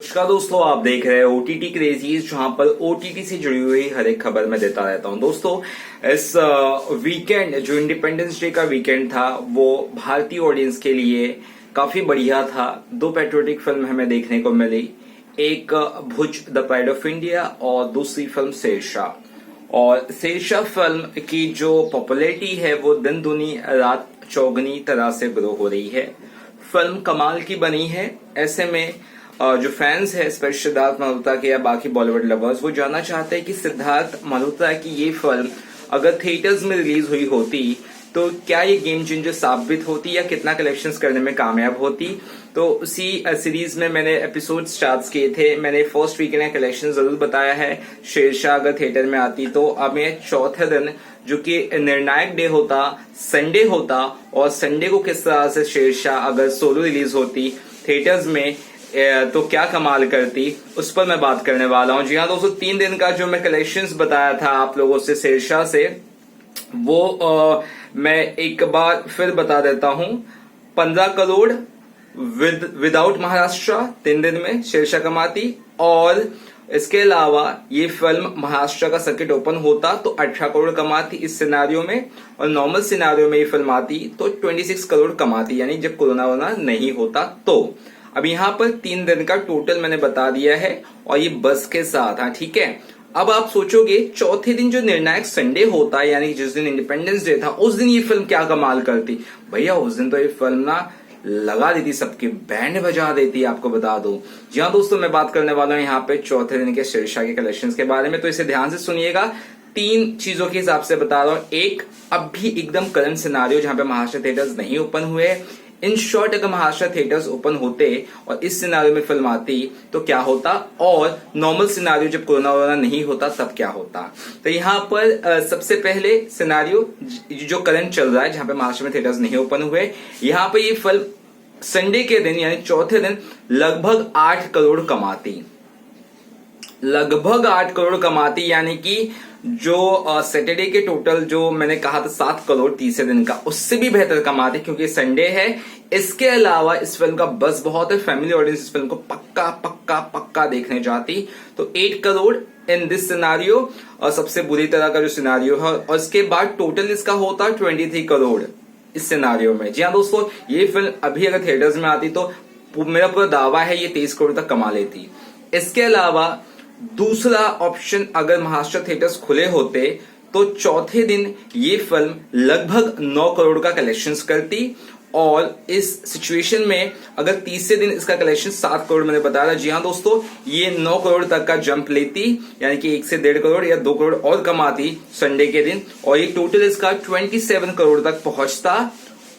नमस्कार दोस्तों, आप देख रहे हैं ओटीटी क्रेजीज, जहां पर ओटीटी से जुड़ी हुई हर एक खबर मैं देता रहता हूं। दोस्तों, इस वीकेंड जो इंडिपेंडेंस डे का वीकेंड था वो भारतीय ऑडियंस के लिए काफी बढ़िया था। दो पेट्रियोटिक फिल्म हमें देखने को मिली, एक भुज द प्राइड ऑफ इंडिया और दूसरी फिल्म शेरशाह। और शेरशाह फिल्म की जो पॉपुलैरिटी है वो दिन दुनी रात चौगनी तरह से ग्रो हो रही है। फिल्म कमाल की बनी है। ऐसे में जो फैंस है स्पेशली सिद्धार्थ मल्होत्रा के या बाकी बॉलीवुड लवर्स, वो जानना चाहते हैं कि सिद्धार्थ मल्होत्रा की ये फिल्म अगर थिएटर्स में रिलीज हुई होती तो क्या ये गेम चेंजर साबित होती या कितना कलेक्शंस करने में कामयाब होती। तो उसी सीरीज में मैंने एपिसोड स्टार्ट किए थे। मैंने फर्स्ट वीकेंड का कलेक्शन जरूर बताया है। शेरशाह अगर थिएटर में आती तो अब ये चौथे दिन जो कि निर्णायक डे होता, संडे होता, और संडे को किस तरह से शेरशाह अगर सोलो रिलीज होती थिएटर्स में तो क्या कमाल करती, उस पर मैं बात करने वाला हूं। जी हाँ दोस्तों, 3 दिन का जो मैं कलेक्शंस बताया था आप लोगों से शेरशाह से, वो मैं एक बार फिर बता देता हूं। 15 करोड़ विदाउट महाराष्ट्र 3 दिन में शेरशाह कमाती, और इसके अलावा ये फिल्म महाराष्ट्र का सर्किट ओपन होता तो 18 करोड़ कमाती इस सिनारियो में, और नॉर्मल सिनारियो में ये फिल्म आती तो 26 करोड़ कमाती, यानी जब कोरोना वोना नहीं होता तो। अब यहाँ पर 3 दिन का टोटल मैंने बता दिया है, और ये बस के साथ। हाँ ठीक है। अब आप सोचोगे चौथे दिन जो निर्णायक संडे होता है, यानी जिस दिन इंडिपेंडेंस डे था, उस दिन ये फिल्म क्या कमाल करती। भैया उस दिन तो ये फिल्म ना लगा देती, सबके बैंड बजा देती, आपको बता दो। जी हाँ दोस्तों, मैं बात करने वाला हूँ यहाँ पे चौथे दिन के शेरशाह के कलेक्शंस के बारे में, तो इसे ध्यान से सुनिएगा। 3 चीजों के हिसाब से बता रहा हूँ। एक, अब भी एकदम करंट सिनारियो जहां पे महाराष्ट्र थिएटर्स नहीं ओपन हुए। इन शॉर्ट, अगर महाराष्ट्र थिएटर्स ओपन होते और इस सिनारियो में फिल्म आती तो क्या होता, और नॉर्मल सिनारियो जब कोरोना वोरोना नहीं होता तब क्या होता। तो यहाँ पर सबसे पहले सिनारियो जो करंट चल रहा है जहां पे महाराष्ट्र में थिएटर्स नहीं ओपन हुए, यहाँ पे ये फिल्म संडे के दिन यानी चौथे दिन लगभग 8 करोड़ कमाती। लगभग 8 करोड़ कमाती, यानी कि जो सैटरडे के टोटल जो मैंने कहा था 7 करोड़ तीसरे दिन का, उससे भी बेहतर कमाते क्योंकि संडे है। इसके अलावा इस फिल्म का बस बहुत है, फैमिली ऑडियंस इस फिल्म को पक्का पक्का पक्का देखने जाती। तो 8 करोड़ इन दिस सिनारियो, और सबसे बुरी तरह का जो सिनारियो है, और इसके बाद टोटल इसका होता 23 करोड़ इस सिनारियो में। जी हाँ दोस्तों, ये फिल्म अभी अगर थिएटर्स में आती तो मेरा पूरा दावा है ये 23 करोड़ तक कमा लेती। इसके अलावा दूसरा ऑप्शन, अगर महाराष्ट्र थिएटर्स खुले होते तो चौथे दिन ये फिल्म लगभग 9 करोड़ का कलेक्शंस करती, और इस सिचुएशन में अगर तीसरे दिन इसका कलेक्शन 7 करोड़ मैंने बताया। जी हाँ दोस्तों, ये 9 करोड़ तक का जंप लेती, यानी कि 1 से 1.5 करोड़ या 2 करोड़ और कमाती संडे के दिन, और ये टोटल इसका 27 करोड़ तक पहुंचता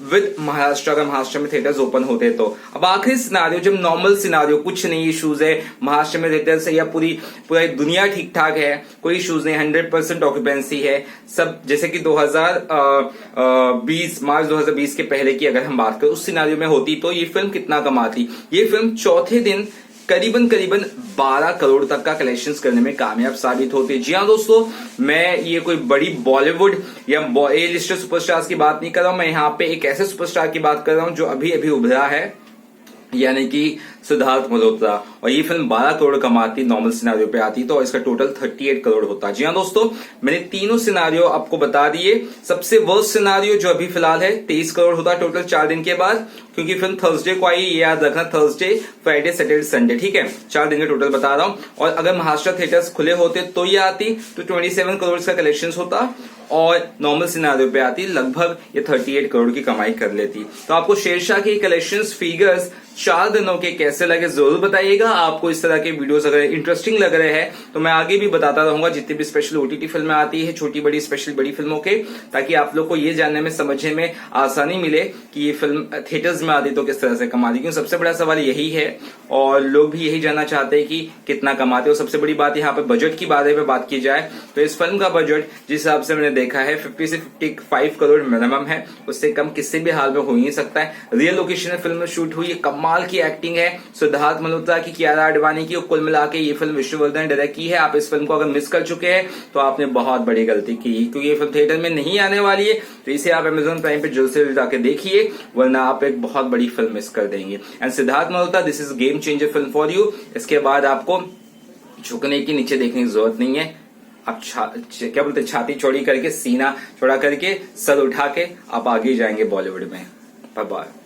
विद महाराष्ट्र, अगर महाराष्ट्र में थिएटर्स ओपन होते तो। अब आखिरी सिनारियो, जब नॉर्मल सिनारियो, कुछ नहीं इश्यूज है महाराष्ट्र में थिएटर्स है, या पूरी दुनिया ठीक ठाक है, कोई इश्यूज नहीं, 100% ऑक्यूपेंसी है सब, जैसे कि 2020 मार्च 2020 के पहले की अगर हम बात करें, उस सिनारियो में होती तो ये फिल्म कितना कमाती। ये फिल्म चौथे दिन करीबन 12 करोड़ तक का कलेक्शंस करने में कामयाब साबित होती है। जी हाँ दोस्तों, मैं ये कोई बड़ी बॉलीवुड या ए लिस्टेड सुपरस्टार्स की बात नहीं कर रहा हूं, मैं यहाँ पे एक ऐसे सुपरस्टार की बात कर रहा हूं जो अभी अभी उभरा है, यानी कि सिद्धार्थ मल्होत्रा, और ये फिल्म 12 करोड़ कमाती नॉर्मल सिनारियो पे आती तो इसका टोटल 38 करोड़ होता। जी हाँ दोस्तों, मैंने तीनों सिनारियो आपको बता दिए। सबसे वर्स्ट सिनारियो जो अभी फिलहाल है 23 करोड़ होता टोटल 4 दिन के बाद, क्योंकि फिल्म थर्सडे को आई, ये याद रखना, थर्सडे फ्राइडे सैटरडे संडे, ठीक है, 4 दिन के टोटल बता रहा हूं। और अगर महाराष्ट्र थिएटर्स खुले होते तो ये आती तो 27 करोड़ का कलेक्शन होता, और नॉर्मल सिनारियो पे आती लगभग ये 38 करोड़ की कमाई कर लेती। तो आपको शेरशाह की कलेक्शंस फिगर्स 4 दिनों के कैसे लगे जरूर बताइएगा। आपको इस तरह के वीडियोस अगर इंटरेस्टिंग लग रहे हैं तो मैं आगे भी बताता रहूंगा, जितनी भी स्पेशल ओटीटी फिल्में आती है, छोटी बड़ी स्पेशल बड़ी फिल्मों के, ताकि आप लोग को ये जानने में समझने में आसानी मिले कि ये फिल्म थिएटर्स में आती तो किस तरह से कमाती, क्योंकि सबसे बड़ा सवाल यही है, और लोग भी यही जानना चाहते हैं कि कितना कमाते हो। सबसे बड़ी बात यहाँ पे बजट की बारे में बात की जाए तो इस फिल्म का बजट जिस हिसाब से मैंने देखा है 50 से 55 करोड़ मिनिमम है, उससे कम किसी भी हाल में हो ही नहीं सकता है। रियल लोकेशन में फिल्म शूट हुई, कमाल कमाल की एक्टिंग है सिद्धार्थ मल्होत्रा की, कियारा आडवाणी की, और कुल मिला के ये फिल्म विष्णुवर्धन डायरेक्ट की है। आप इस फिल्म को अगर मिस कर चुके हैं तो आपने बहुत बड़ी गलती की, क्योंकि ये फिल्म थिएटर में नहीं आने वाली है, तो इसे आप Amazon प्राइम पे जल्द से जल्द जाके देखिए, वरना आप एक बहुत बड़ी फिल्म मिस कर देंगे। And Siddharth Malhotra, this is game changer film for you. इसके बाद आपको झुकने की, नीचे देखने की जरूरत नहीं है। आप क्या बोलते हैं, छाती चौड़ी करके, सीना चौड़ा करके, सर उठा के आप आगे जाएंगे बॉलीवुड में। Bye bye.